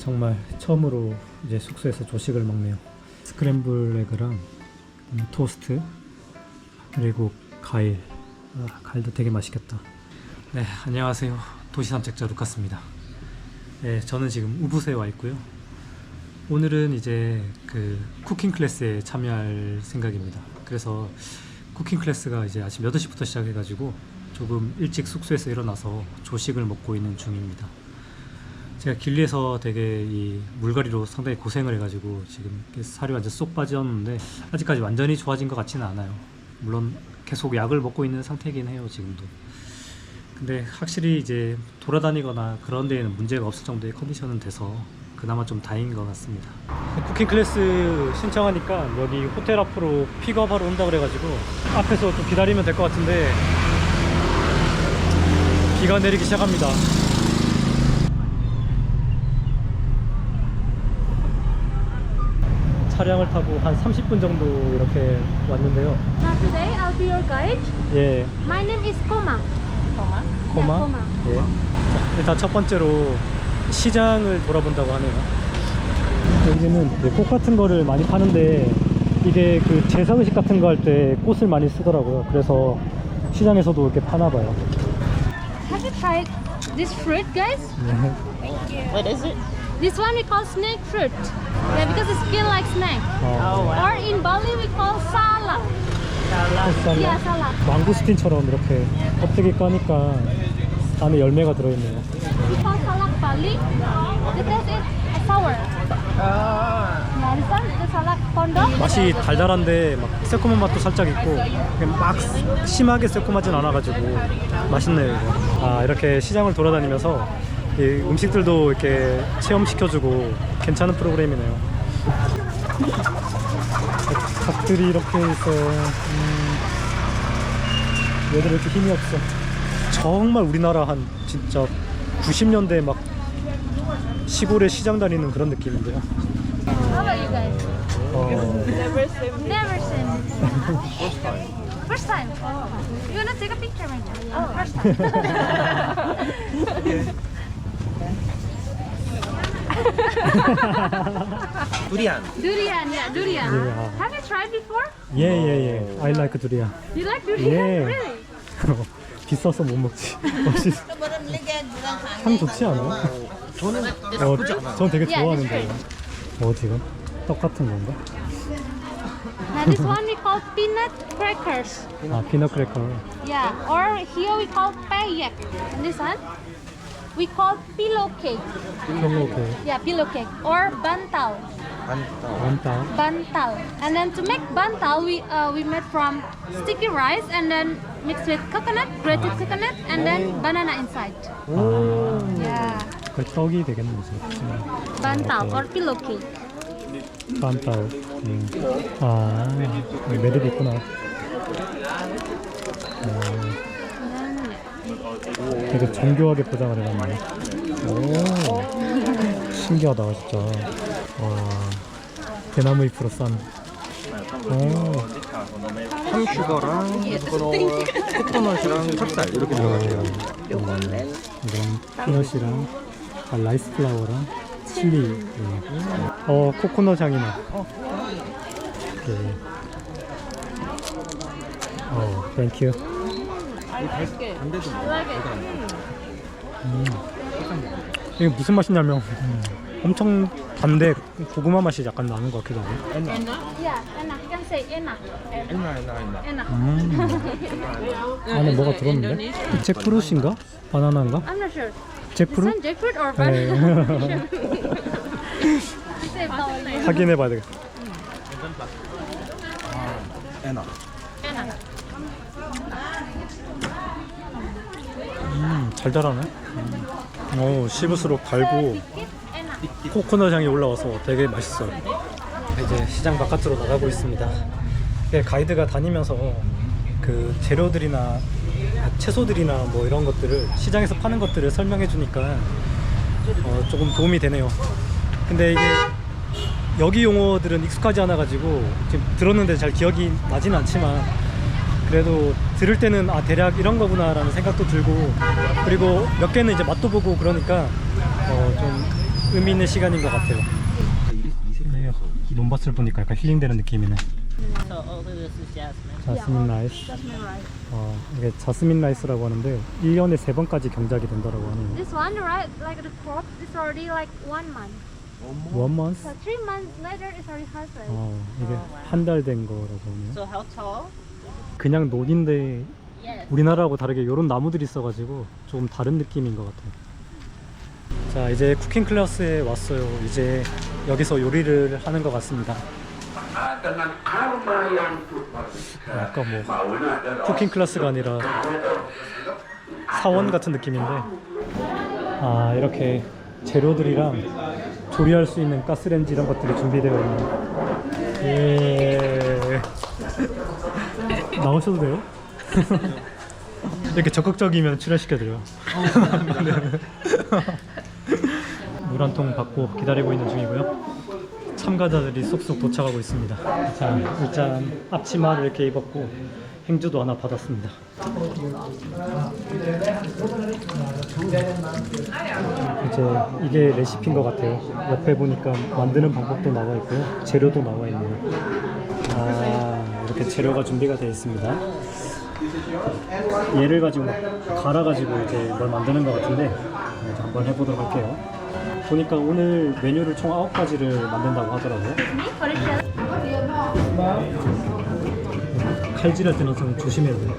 정말 처음으로 이제 숙소에서 조식을 먹네요. 스크램블 에그랑 토스트 그리고 과일. 과일도 되게 맛있겠다. 네, 안녕하세요. 도시산책자 루카스입니다. 네, 저는 지금 우붓에 와 있고요. 오늘은 이제 그 쿠킹 클래스에 참여할 생각입니다. 그래서 쿠킹 클래스가 이제 아침 8시부터 시작해가지고 조금 일찍 숙소에서 일어나서 조식을 먹고 있는 중입니다. 제가 길리에서 되게 이 물갈이로 상당히 고생을 해가지고 지금 살이 완전 쏙 빠졌는데 아직까지 완전히 좋아진 것 같지는 않아요. 물론 계속 약을 먹고 있는 상태이긴 해요, 지금도. 근데 확실히 이제 돌아다니거나 그런 데에는 문제가 없을 정도의 컨디션은 돼서 그나마 좀 다행인 것 같습니다. 쿠킹 클래스 신청하니까 여기 호텔 앞으로 픽업하러 온다 그래가지고 앞에서 좀 기다리면 될 것 같은데 비가 내리기 시작합니다. 차량을 타고 한 30분 정도 이렇게 왔는데요. Now today I'll be your guide. 예. My name is Koma. 코마? Yeah, Koma. 예. 자, 일단 첫 번째로 시장을 돌아본다고 하네요. 여기는 꽃 같은 거를 많이 파는데 이게 그 제사의식 같은 거 할 때 꽃을 많이 쓰더라고요. 그래서 시장에서도 이렇게 파나 봐요. Have you tried this fruit, guys? What is it? This one we call snake fruit. Yeah, because it's skin like snake. Or in Bali we call salak. Yeah, salak. 망고스틴처럼 이렇게 껍데기 까니까 안에 열매가 들어있네요. We call salak Bali. The taste is sour. Yeah, this one the salak pondok. 맛이 달달한데 막 새콤한 맛도 살짝 있고 막 심하게 새콤하진 않아가지고 맛있네요, 이거. 아, 이렇게 시장을 돌아다니면서 이 음식들도 이렇게 체험시켜주고 괜찮은 프로그램이네요. 닭들이 이렇게 있어요. 얘들 왜 이렇게 힘이 없어. 정말 우리나라 한 진짜 90년대 막 시골에 시장 다니는 그런 느낌인데요. How about you guys? Never seen it. First time. You wanna take a picture right now? First time. Durian. Durian, yeah, durian. Yeah. Have you tried before? 예. I like duria. You like durian? Yeah. Really? 비싸서 못 먹지. 향 좋지 않아요? 저는 나쁘지 않아요. 전 되게 Yeah, 좋아하는데. 지금? 떡 같은 건가? Now this one we call peanut crackers. 아, 피넛 크래커. Yeah, or here we call payak. And this one we call pillow cake. 이렇게 Yeah, pillow cake or bantal. 원따. Bantal. And then to make bantal, we made from sticky rice and then mixed with coconut, grated coconut, and then banana inside. 아, Yeah, 그 떡이 되겠네, 이제. bantal or pillow cake. 반따오. 아, 여기 매듭이 있구나. 되게 정교하게 포장을 해놨네. 오, 신기하다, 진짜. 와, 대나무 잎으로 싼. 오, ham슈거랑 코코넛이랑 찹쌀 이렇게 들어가죠. 이런 피넛이랑 라이스 플라워랑 칠리. 코코넛 향이 나. 땡큐. 이게 무슨 맛이냐면 엄청 단데 고구마 맛이 약간 나는 것 같기도 하고. Yeah, enak. You can say enak. Enak. 안에 뭐가 들었는데? 잭프루트인가? 바나나인가? I'm not sure. This 잭프루트? one jackfruit or 네. banana? Say banana. 확인해봐야 되겠다. 에나. 잘 자라네. 씹을수록 달고 코코넛 향이 올라와서 되게 맛있어요. 이제 시장 바깥으로 나가고 있습니다. 가이드가 다니면서 그 재료들이나 채소들이나 뭐 이런 것들을 시장에서 파는 것들을 설명해 주니까 조금 도움이 되네요. 근데 이게 여기 용어들은 익숙하지 않아 가지고 지금 들었는데 잘 기억이 나지는 않지만 그래도 들을 때는 아 대략 이런 거구나 라는 생각도 들고, 그리고 몇 개는 이제 맛도 보고 그러니까 좀 의미 있는 시간인 것 같아요. 네, 논밭을 보니까 약간 힐링되는 느낌이네. So all this is jasmine. 자스민 라이스. Jasmine rice. 이게 자스민 라이스라고 하는데 1년에 3번까지 경작이 된다라고 하네요. This one, right, like the crop is already like 1 month. 1 month? So 3 months later, it's already harvested. 이게 한 달 된 거라고 하네요. So how tall? 그냥 논인데 Yes. 우리나라하고 다르게 이런 나무들이 있어가지고 조금 다른 느낌인 것 같아요. 자, 이제 쿠킹 클래스에 왔어요. 이제 여기서 요리를 하는 것 같습니다. 아까 뭐 쿠킹 클래스가 아니라 사원 같은 느낌인데, 이렇게 재료들이랑 조리할 수 있는 가스레인지 이런 것들이 준비되어 있네요. 예. 나오셔도 돼요? 이렇게 적극적이면 출연시켜드려요. 물 한 통 받고 기다리고 있는 중이고요. 참가자들이 쏙쏙 도착하고 있습니다. 자, 일단 앞치마를 이렇게 입었고 행주도 하나 받았습니다. 이제 이게 레시피인 것 같아요. 옆에 보니까 만드는 방법도 나와 있고요. 재료도 나와 있네요. 이렇게 재료가 준비가 되어 있습니다. 얘를 가지고 갈아가지고 이제 뭘 만드는 것 같은데 한번 해보도록 할게요. 보니까 오늘 메뉴를 총 9가지를 만든다고 하더라고요. 칼질할 때는 좀 조심해야 돼요.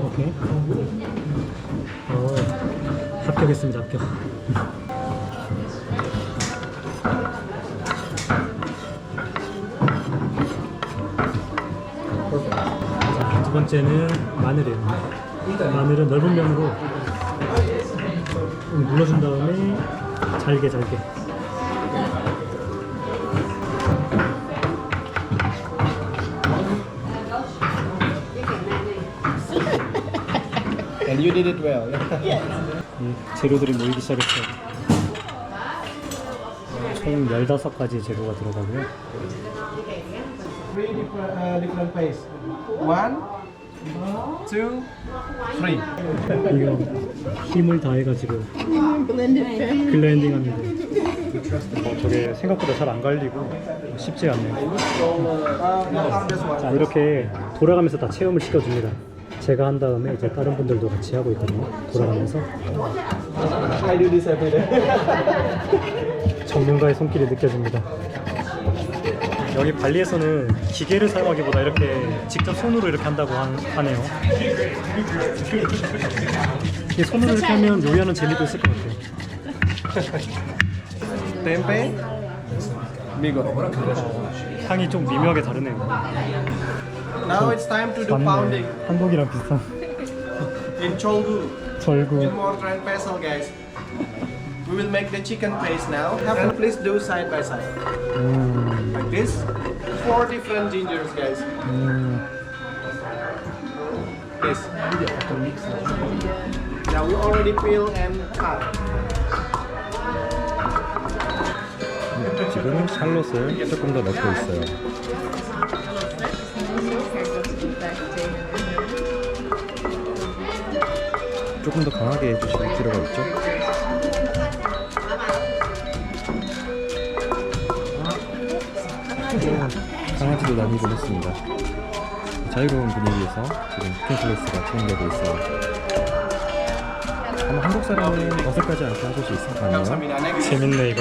오케이. 합격했습니다. 합격. 자, 두 번째는 마늘이에요. 마늘은 넓은 면으로 눌러준 다음에 잘게 And you did it well. 이 재료들이 모이기 시작했어요. 총 15가지 재료가 들어가고요. 3 different paste. 1, 2, 3. 이거 힘을 다해가지고 블렌딩합니다. 저게 생각보다 잘 안 갈리고 쉽지 않네요. 자, 이렇게 돌아가면서 다 체험을 시켜줍니다. 제가 한 다음에 이제 다른 분들도 같이 하고 있거든요. 돌아가면서. I do this every day. 전문가의 손길이 느껴집니다. 여기 발리에서는 기계를 사용하기보다 이렇게 직접 손으로 이렇게 한다고 하네요. 이 손으로 이렇게 하면 요리하는 재미도 있을 것 같아요. Tempe, migo. 향이 좀 미묘하게 다르네요. Now it's time to do pounding 한국이랑 비슷한 in cholgu, 절구. in mortar and pestle, guys. We will make the chicken paste now. And please do side by side, like this. 4 different gingers, guys. This. Now we already peel and cut. 지금은 샬롯을 조금 더 넣고 있어요. 조금 더 강하게 해주실 필요가 있죠. 강아지도 다니곤 했습니다. 자유로운 분위기에서 지금 쿠킹 클래스가 진행되고 있어요. 아마 한국 사람은 어색하지 않게 하실 수 있을 것 같네요. Kamsamida next. 재밌네 이거.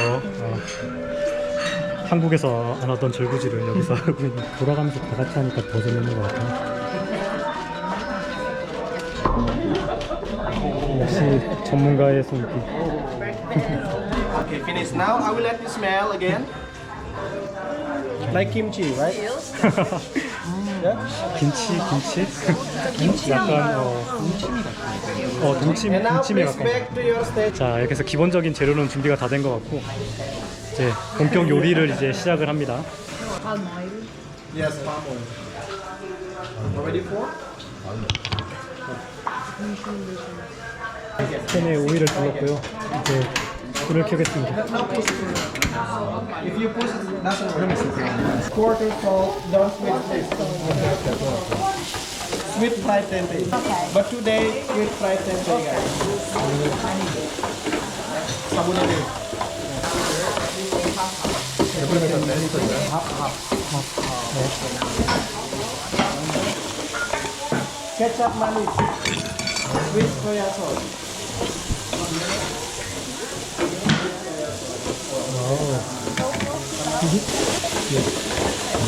한국에서 안 하던 절구지를 여기서 하고 있는. 돌아가면서 다 같이 하니까 더 재밌는 것 같아요. 역시 전문가의 손길. Okay, finish now. I will let you smell again. Like kimchi, right? 김치? 약간 And now 동치미 please 가까운. back to your stage. 자, 이렇게 해서 기본적인 재료는 준비가 다 된 것 같고 이제 본격 요리를 이제 시작을 합니다. Yes, palm oil. Already for? 팬에 오일을 둘렀고요. 이제 불을 켜겠습니다. If you push, it doesn't work. Quarter salt, don't mix this. with fried tempeh. But today with fried tempeh, guys. Sabunade. Ketchup manis with soya sauce.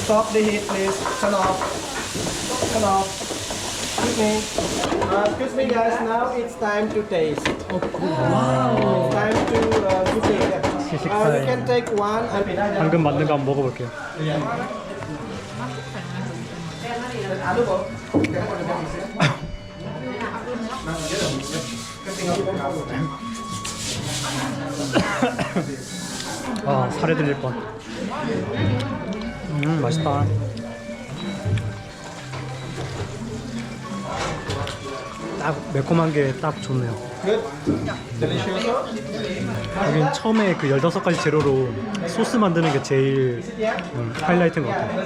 Stop the heat, please. Turn off. Turn off. Excuse me, guys. Now it's time to taste. Wow. It's time to taste. You can take one. 방금 만든 거 한번 먹어볼게요. 아, 살에 들릴 뻔. 맛있다. 딱 매콤한 게 딱 좋네요. Good. Delicious. 여긴 처음에 그 15가지 재료로 소스 만드는 게 제일 하이라이트인 것 같아요.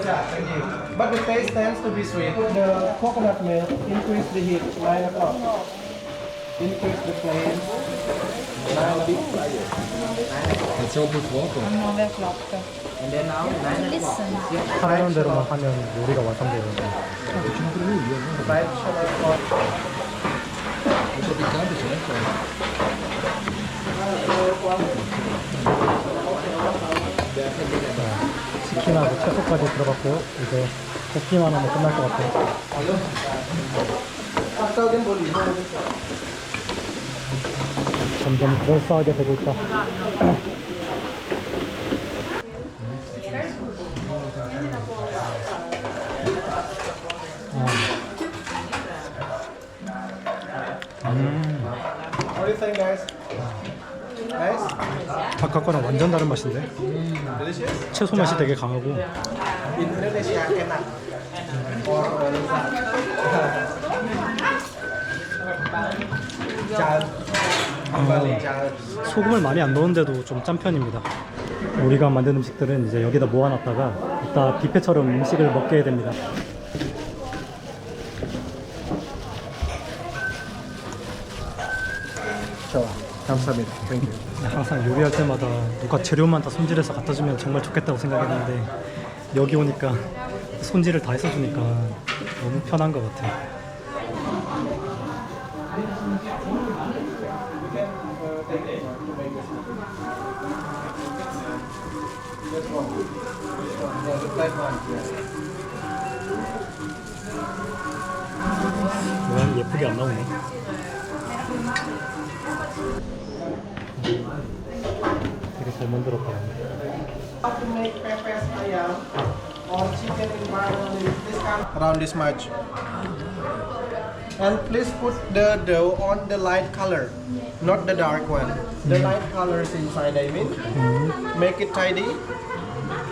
But the taste tends to be sweet. The coconut milk increase the heat 9 o'clock. Increase the flame 9 o'clock. 하라는 대로만 하면 요리가 완성돼요. Right, sugar, 치킨하고 채소까지 들어갔고요. 이제 볶기만 하면 끝날 것 같아요. 점점 그럴싸하게 되고 있다. What do you think, guys? Nice? 아까 거랑 완전 다른 맛인데? Delicious? 채소 맛이 되게 강하고 Indonesia enak. Or 소금을 많이 안 넣은데도 좀 짠 편입니다. 우리가 만든 음식들은 이제 여기다 모아놨다가 이따 뷔페처럼 음식을 먹게 됩니다. 감사합니다. Thank you. 항상 요리할 때마다 누가 재료만 다 손질해서 갖다 주면 정말 좋겠다고 생각했는데 여기 오니까 손질을 다 해서 주니까 너무 편한 것 같아요. 모양이 예쁘게 안 나오네. 되게 잘 만들었다. How to make pepes ayam or chicken environment around this much. And please put the dough on the light color, not the dark one. The light color is inside, I mean. Make it tidy.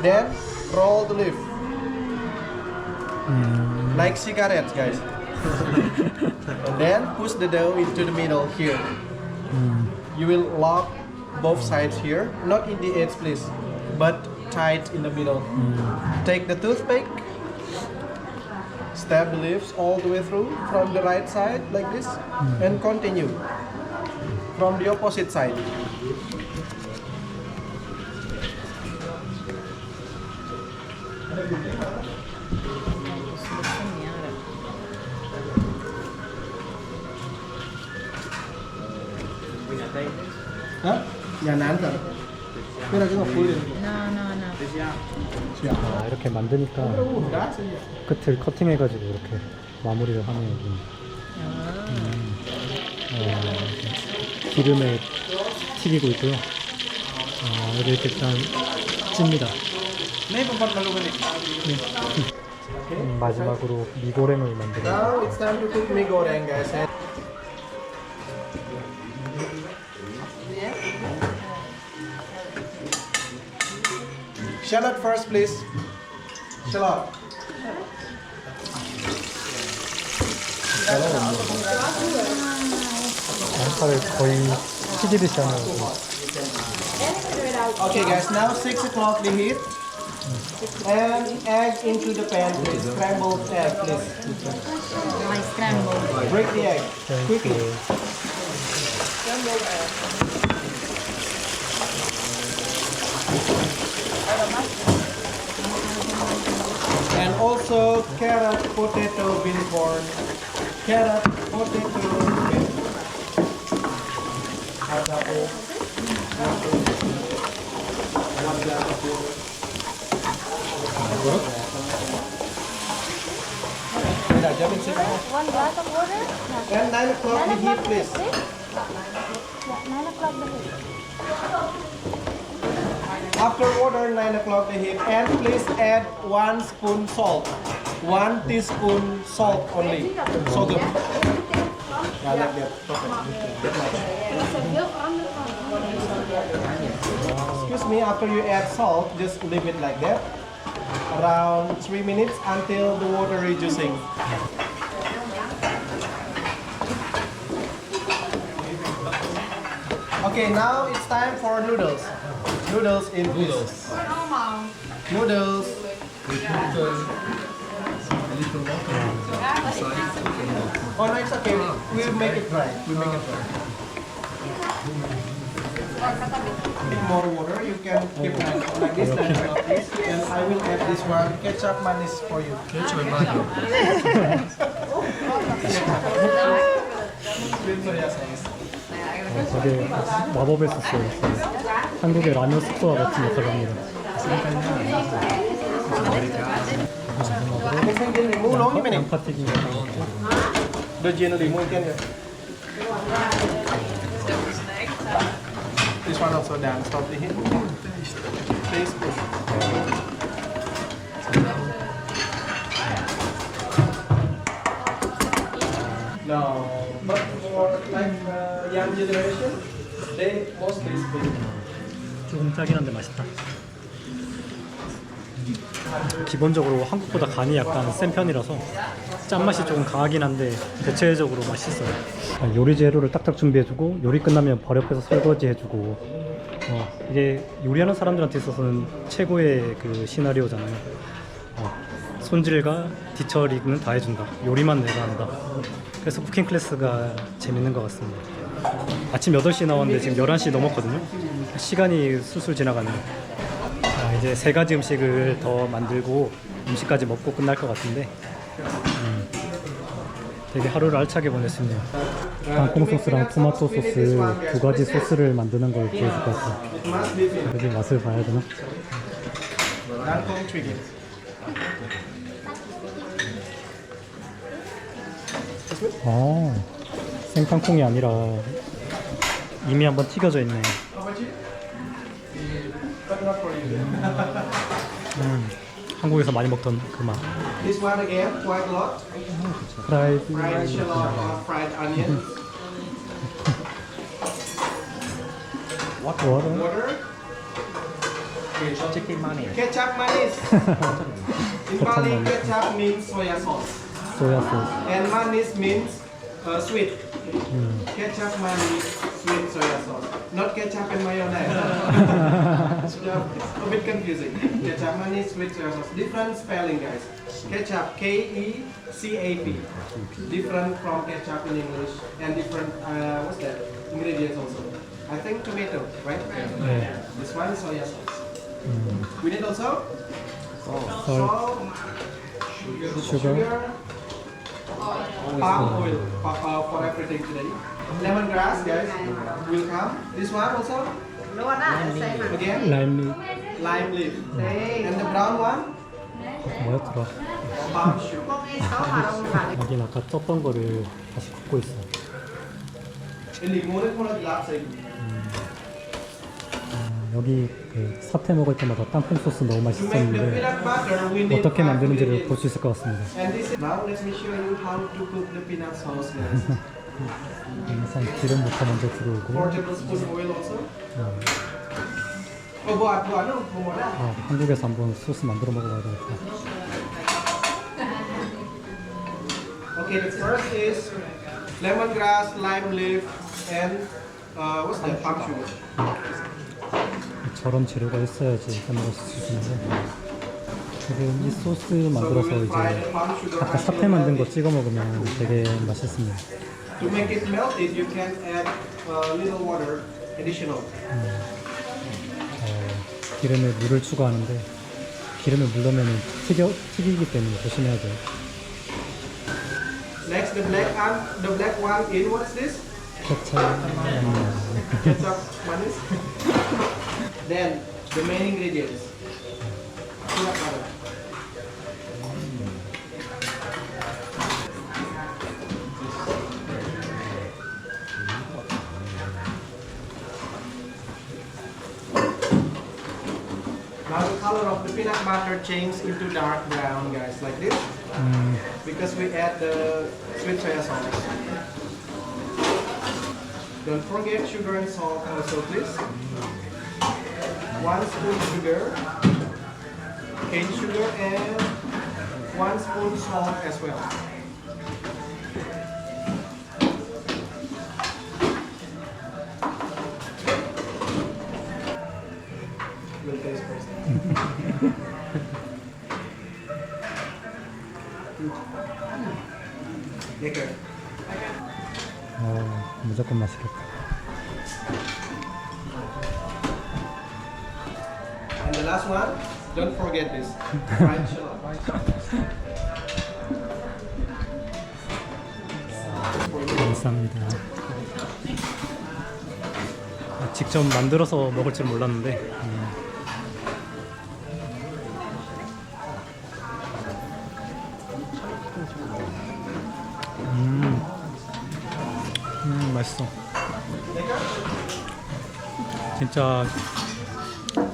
Then roll the leaf. Like cigarettes, guys. And then push the dough into the middle here. You will lock both sides here, not in the edge, please, but tight in the middle. Take the toothpick, stab the leaves all the way through from the right side like this, and continue from the opposite side. Hả? Nhà nán rồi. Cái này cái ngọc phơi. 아, 이렇게 만드니까 끝을 커팅해가지고 이렇게 마무리를 하네요. 기름에 튀기고 있고요. 여기 이렇게 일단 찝니다. 마지막으로 미고랭을 만들어요. Now it's time to cook mie goreng, guys. Shallot first, please. Shallot. 양파를 거의 튀기듯이 하는 Okay, guys. Now 6 o'clock the heat. And egg into the pan, please. Scrambled egg, please. my scramble. Break the egg quickly. And also carrot, potato, bean corn. Carrot, potato, bean. One apple. One glass of water. One glass of water? And 9 o'clock the heat, please. Yeah, 9 o'clock the heat. After water, 9 o'clock the heat. And please add 1 spoon salt. 1 teaspoon salt only. So good. Yeah, like that. Perfect. Excuse me, after you add salt, just leave it like that. Around 3 minutes until the water reducing. Okay, now it's time for noodles. Noodles in noodles. Noodles. Oh no, it's okay. We'll make it dry. We'll make it dry. Bit more water. You can keep like this, like this, and I will add this one ketchup mayonnaise for you. Ketchup mayonnaise. Sweet soya sauce. 저게 마법의 소스였어요. 한국의 라면 숙소와 같은 역할을 합니다. 양파튀김. This one also done. Stop the heat. Taste good. No, but for like young generation, they mostly speak. 조금 짜긴 한데 맛있다. 기본적으로 한국보다 간이 약간 센 편이라서 짠맛이 조금 강하긴 한데 대체적으로 맛있어요. 요리 재료를 딱딱 준비해주고 요리 끝나면 바로 옆에서 설거지 해주고 이게 요리하는 사람들한테 있어서는 최고의 그 시나리오잖아요. 손질과 뒤처리는 다 해준다. 요리만 내가 한다. 그래서 쿠킹 클래스가 재밌는 것 같습니다. 아침 8시 나왔는데 지금 11시 넘었거든요. 시간이 술술 지나가네요. 자, 이제 3가지 음식을 더 만들고 음식까지 먹고 끝날 것 같은데 되게 하루를 알차게 보냈습니다. 땅콩 소스랑 토마토 소스 2가지 소스를 만드는 걸 보여줄 것 같아요. 여기 맛을 봐야 되나? Kangkong chicken. 생땅콩이 아니라 이미 한번 튀겨져 있네. 한국에서 많이 먹던 그 맛. This one again, quite a lot. 프라이드. Fried shallot or fried onion. 워터. Water. chicken money. Ketchup mayonnaise. In Bali, ketchup means soya sauce. 소야 소스. And mayonnaise means sweet. Ketchup mayonnaise, sweet soya sauce. Not ketchup and mayonnaise. A bit confusing. Ketchup mayonnaise, sweet soya sauce. Different spelling, guys. Ketchup, K-E-C-A-P. Different from ketchup in English. And different, what's that? Ingredients also. I think tomato, right? 네. This one is soya sauce. We need also 썰. salt, sugar, palm oil for everything today. Lemongrass, guys, will come. This one also. Again, 라임리. lime leaf. And the brown one, 뭐였더라? palm sugar. 여긴 아까 쪘던 거를 다시 굽고 있어. 여기 그 사태 먹을 때마다 땅콩 소스 너무 To make the 맛있었는데 peanut butter, we need 어떻게 5 만드는지를 ingredients. 볼 수 있을 것 같습니다. And this is, now let me show you how to cook the peanut sauce, guys. 항상 기름부터 먼저 들어오고 4 tablespoons oil also. buat no, 한국에서 한번 소스 만들어 먹어봐야 되겠다. Okay, the first is lemongrass, lime leaf, and what's that? Palm sugar. 저런 재료가 있어야지 해먹을 수 있는데 지금 이 소스 만들어서 So we will fry 이제 the palm sugar 아까 until 사태 만든 거 melted. 찍어 먹으면 되게 맛있습니다. To make it melted, you can add a little water additional. 기름에 물을 추가하는데 기름에 물 넣으면 튀기기 때문에 조심해야 돼요. Next, the black one in what's this? 케찹, Ketchup, manis. Then the main ingredients. Peanut butter. Now the color of the peanut butter changes into dark brown, guys, like this, because we add the sweet soy sauce. Don't forget sugar and salt also, please. 1 spoon sugar, cane sugar, and 1 spoon salt as well. We'll taste first. Liquor. 무조건 맛있겠다. And the last one, don't forget this. Fried shallot. 감사합니다. 직접 만들어서 먹을 줄 몰랐는데 맛있어. 진짜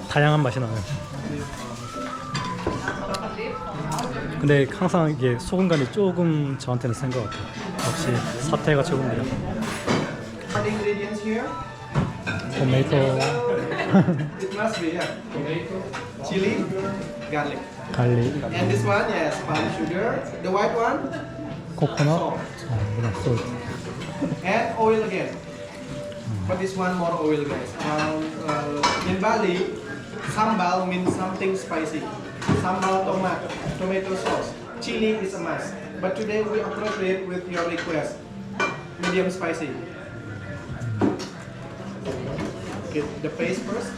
다양한 맛이 나요. 근데 항상 이게 소금간이 조금 저한테는 센 것 같아요. 역시 사태가 최고입니다. What ingredients here? 토마토, It must be, yeah. Tomato, chili, garlic. 갈릭, And this one, yes, palm sugar. The white one, 코코넛, 그냥 솔트. and oil again. But this one more oil, guys. In Bali, sambal means something spicy. Sambal tomato sauce. Chili is a must. But today we appropriate with your request. Medium spicy. Get the paste first.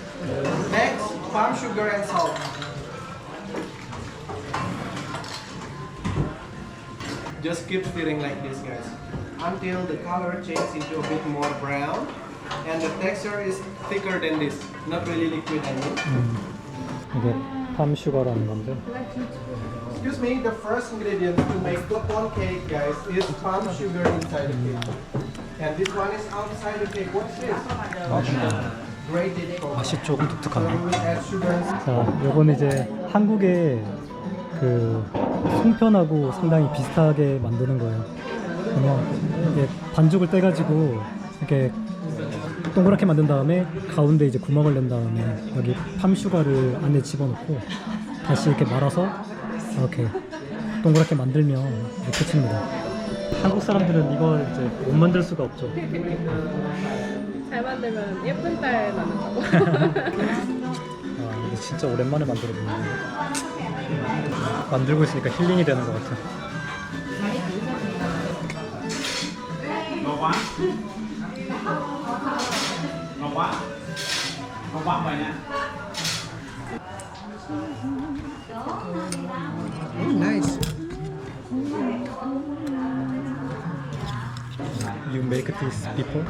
Next, palm sugar and salt. Just keep stirring like this, guys, until the color changes into a bit more brown and the texture is thicker than this. Not really liquid, I mean. 이게 팜슈가라는 건데 Excuse me, the first ingredient to make klepon cake, guys, is palm sugar inside the cake. And this one is outside the cake. What's this? Grated coconut. 맛이 조금 So 독특하네. we will add sugar and 자, 요거는 이제 한국의 그 송편하고 상당히 비슷하게 만드는 거예요. 그냥 이게 반죽을 떼가지고 이렇게 동그랗게 만든 다음에 가운데 이제 구멍을 낸 다음에 여기 팜슈가를 안에 집어넣고 다시 이렇게 말아서 이렇게 동그랗게 만들면 이렇게 칩니다. 한국 사람들은 이걸 이제 못 만들 수가 없죠. 잘 만들면 예쁜 딸 만든다고. 아, 근데 진짜 오랜만에 만들어 보는데 만들고 있으니까 힐링이 되는 것 같아. nice. You make this before?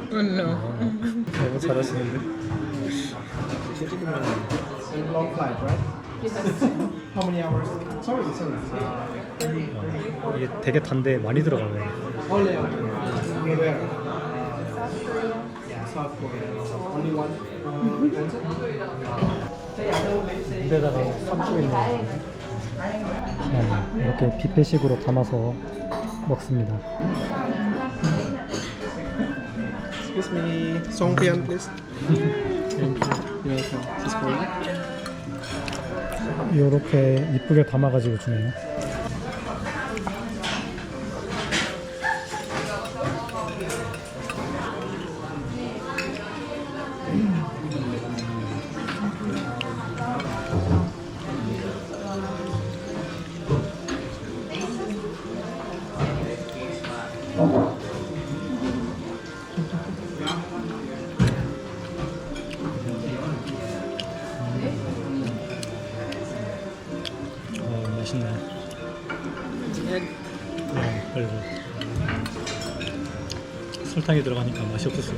너무 잘하시는데. Long flight, right? How many hours? Sorry. 이게 되게 단데 많이 들어가요. Only where? South Korea. Only one. 물에다가 삶고 있는 거. 이렇게 뷔페식으로 담아서 먹습니다. Excuse me. Songpyeon, please. 이렇게 이쁘게 담아가지고 주네요. 맛있네. Good. 그리고 설탕이 들어가니까 맛이 없었어요.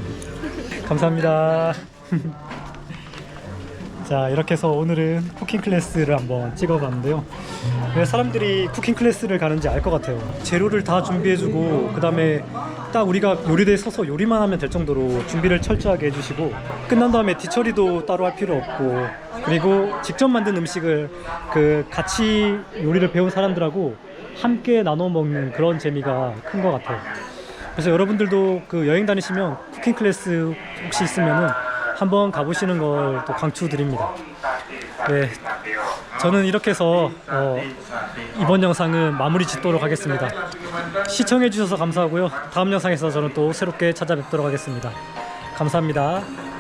감사합니다. 자, 이렇게 해서 오늘은 쿠킹 클래스를 한번 찍어봤는데요. 왜 사람들이 쿠킹 클래스를 가는지 알 것 같아요. 재료를 다 준비해주고, 그 다음에 딱 우리가 요리대에 서서 요리만 하면 될 정도로 준비를 철저하게 해주시고, 끝난 다음에 뒤처리도 따로 할 필요 없고, 그리고 직접 만든 음식을 그 같이 요리를 배운 사람들하고 함께 나눠 먹는 그런 재미가 큰 것 같아요. 그래서 여러분들도 그 여행 다니시면 쿠킹 클래스 혹시 있으면은 한번 가보시는 걸 또 강추드립니다. 네, 저는 이렇게 해서 이번 영상은 마무리 짓도록 하겠습니다. 시청해 주셔서 감사하고요. 다음 영상에서 저는 또 새롭게 찾아뵙도록 하겠습니다. 감사합니다.